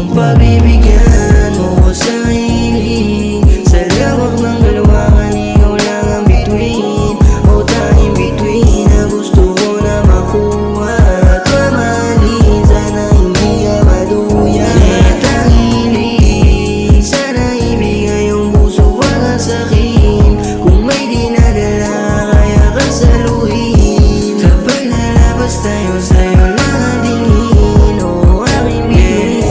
Kung pagbibigyan mo ko sa hiling, sa lawak ng kalawakan, ikaw lang ang bituin o tanging bituin na gusto ko na makuha at mamahalin. Sana hindi ka maduyan. Kaya tanging sana ibigay yung puso, wag ang sakin. Kung may dinadala kaya ka saluhin. Kapag lalabas tayo, sa'yo lang ang tingin o aking bituin.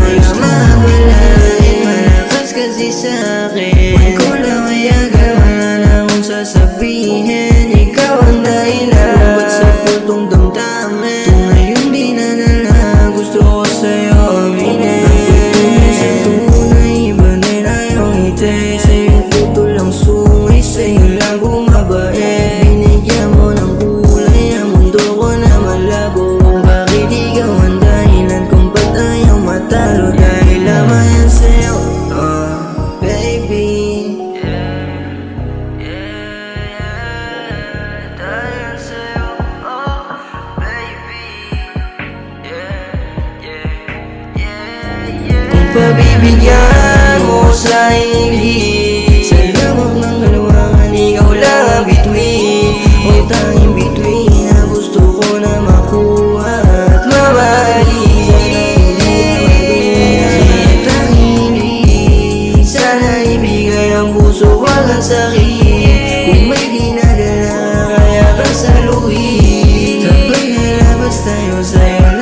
Ayos mabalain, malakas kasi sa'kin. Huwag ko lang mayagan, wala na akong sasabihin. Ikaw ang dahilan ba't sa putong damdamin tunay yung dinadala, gusto ko sa'yo aminin. Ang sa tunay, iba din ayong ngiti. Sa'yo puto lang sungay, sa'yo lang bumabait. Binigyan mo ng kulay ang mundo ko na malabo. Bakit ikaw ang dahilan kung ba't ayaw matalo? Dahil lamang yan sa'yo, baby. Dahil sa'yo, baby. Kung pabibigyan mo sa hiling, sa lawak ng kalawakan, ikaw lang ang bituin o tanging bituin na gusto ko na makuha at mamahalin. Kaya tanging sana ibigay ang puso, wag ang sakit. Kung may dinadala kaya ka saluhin. Kapag nalabas tayo, sa'yo